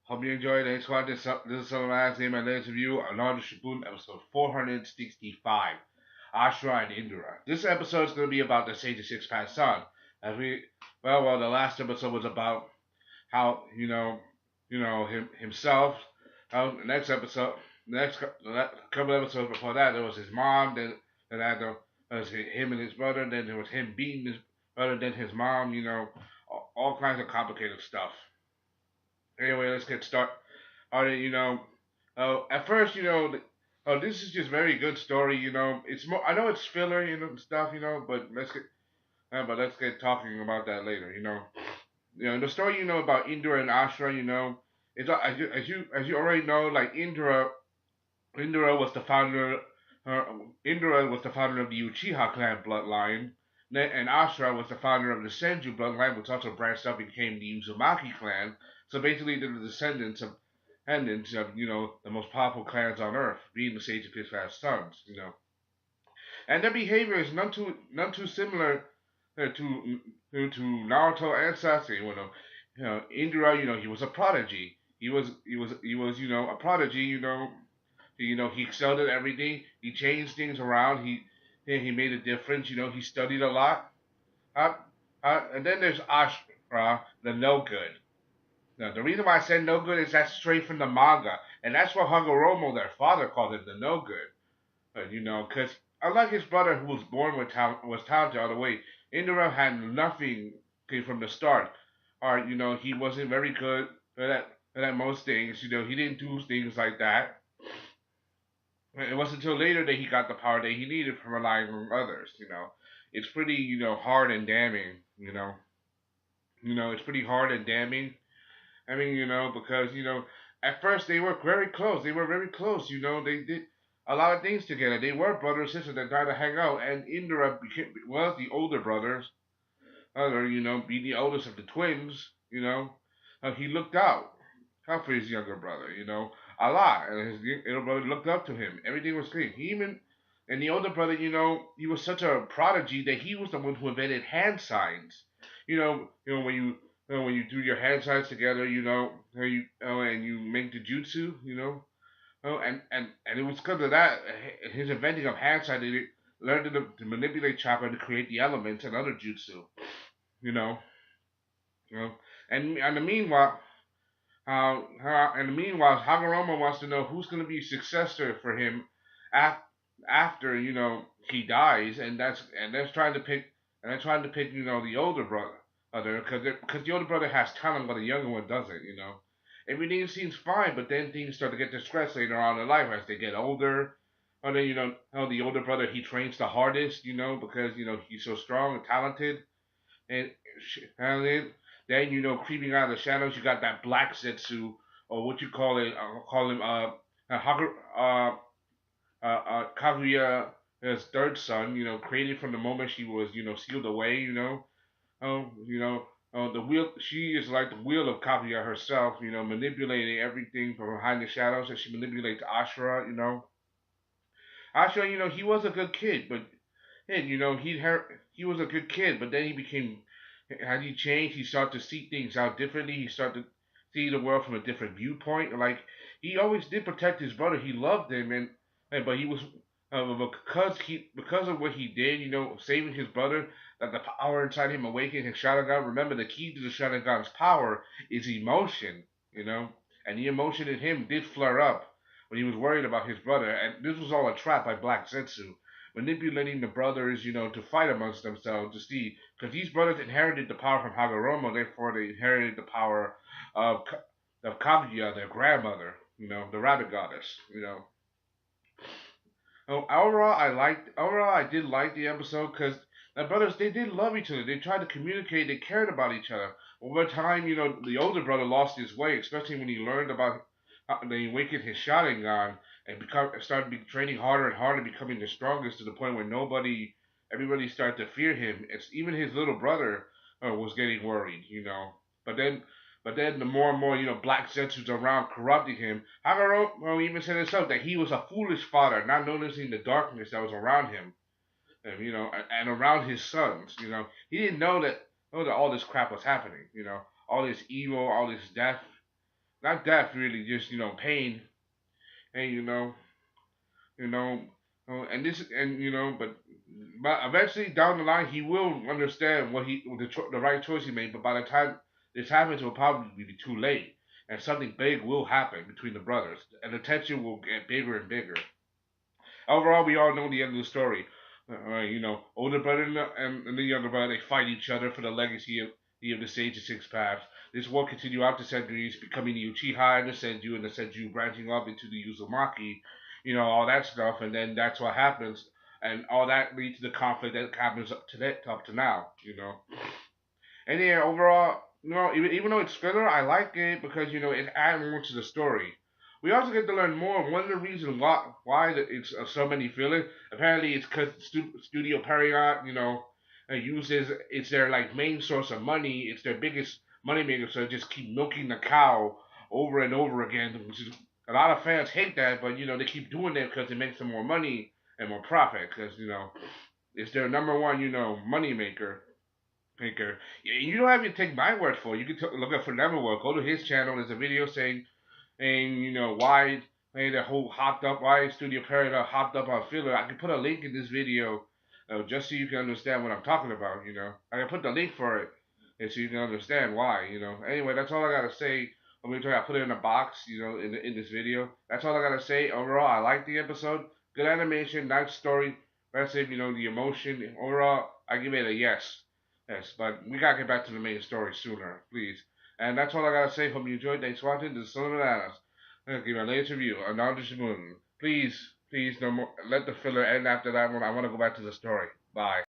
Hope you enjoyed it. Squad. This is Sellavin. Name and latest review of Naruto Shippuden, episode 465, Ashura and Indra. This episode is going to be about the Sage of Six Past Sun. As we, the last episode was about how himself. The next episode, couple episodes before that, there was his mom. Then there was him and his brother. Then there was him beating his brother. Then his mom. All kinds of complicated stuff. Anyway, let's get started. At first, this is just very good story. It's more. I know it's filler, and stuff, but let's get talking about that later. The story, about Indra and Ashura, it's as you already know, like Indra was the founder. Indra was the founder of the Uchiha clan bloodline. And Ashura was the founder of the Senju bloodline, which also branched up and became the Uzumaki clan. So basically, they're the descendants of the most powerful clans on Earth, being the Sage of His sons. And their behavior is none too similar to Naruto and Sasuke. Indra, he was a prodigy. He was a prodigy. He excelled at everything. He changed things around. He made a difference. He studied a lot. Uh, and then there's Ashura, the no good. Now, the reason why I said no good is that's straight from the manga, and that's what Hagoromo, their father, called him, the no good. Because unlike his brother, who was born with was talented all the way, Indra had nothing from the start. Or he wasn't very good at most things. He didn't do things like that. It wasn't until later that he got the power that he needed from relying on others. It's pretty hard and damning. It's pretty hard and damning. I mean, because at first they were very close. They were very close. They did a lot of things together. They were brother and sister that tried to hang out. And Indra was the older brothers, being the oldest of the twins. He looked out for his younger brother. A lot. And his little brother looked up to him. Everything was clean. And the older brother, he was such a prodigy that he was the one who invented hand signs. When you do your hand signs together, and you make the jutsu, and it was because of that, his inventing of hand signs, he learned to manipulate chakra to create the elements and other jutsu, you know, you know. And the meanwhile, Hagoromo wants to know who's going to be successor for him after he dies, and they're trying to pick the older brother because the older brother has talent, but the younger one doesn't. Everything seems fine, but then things start to get distressed later on in life as they get older. Or then the older brother, he trains the hardest, because he's so strong and talented, and then creeping out of the shadows, you got that black Zetsu, or what you call it? Call him Kaguya's third son. Created from the moment she was sealed away. The wheel. She is like the wheel of Kaguya herself. Manipulating everything from behind the shadows, and she manipulates Ashura. Ashura, he was a good kid, but he was a good kid, but then he became. As he changed, he started to see things out differently. He started to see the world from a different viewpoint. Like he always did protect his brother. He loved him, but he was because of what he did, saving his brother, that the power inside him awakened his Sharingan. Remember, the key to the Sharingan's power is emotion, and the emotion in him did flare up when he was worried about his brother. And this was all a trap by Black Zetsu, manipulating the brothers, to fight amongst themselves to see, because these brothers inherited the power from Hagoromo, therefore they inherited the power of Kaguya, their grandmother, the rabbit goddess. Overall, I did like the episode because the brothers, they did love each other. They tried to communicate. They cared about each other. Over time, the older brother lost his way, especially when he learned about how they awakened his Sharingan and started training harder and harder, becoming the strongest to the point where everybody started to fear him. It's even his little brother was getting worried. But then but then the more and more, Black Zetsu's around corrupting him, Hagoromo even said himself that he was a foolish father, not noticing the darkness that was around him, and around his sons. He didn't know that all this crap was happening. All this evil, all this death. not death really, just pain, and you know, and this, and but eventually down the line he will understand the right choice he made. But by the time this happens, it will probably be too late, and something big will happen between the brothers, and the tension will get bigger and bigger. Overall, we all know the end of the story. Older brother and the younger brother, they fight each other for the legacy of the Sage of Six Paths. This war continued out the centuries, becoming the Uchiha and the Senju, and the Senju branching off into the Uzumaki, all that stuff, and then that's what happens, and all that leads to the conflict that happens up to now, And yeah, overall, even though it's filler, I like it because it adds more to the story. We also get to learn more. One of the reasons why it's so many fillers. Apparently, it's because Studio Period, uses it's their like main source of money. It's their biggest money maker, so they just keep milking the cow over and over again. Which is a lot of fans hate that, but they keep doing it because it makes them more money and more profit. Because it's their number one money maker. Maker. You don't have to take my word for it. You can look up for Neverworld. Go to his channel. There's a video saying, and why the whole hopped up, why Studio Paradox hopped up on filler. I can put a link in this video, just so you can understand what I'm talking about. I can put the link for it, and so you can understand why. Anyway, that's all I gotta say. I'm gonna try to put it in a box, in this video. That's all I gotta say. Overall, I like the episode. Good animation, nice story, impressive. The emotion. Overall, I give it a yes. Yes, but we gotta get back to the main story sooner, please. And that's all I gotta say. Hope you enjoyed. Thanks for watching. This is Sellavin. I'm gonna give you my latest review on Naruto Shippuden. Please, no more. Let the filler end after that one. I want to go back to the story. Bye.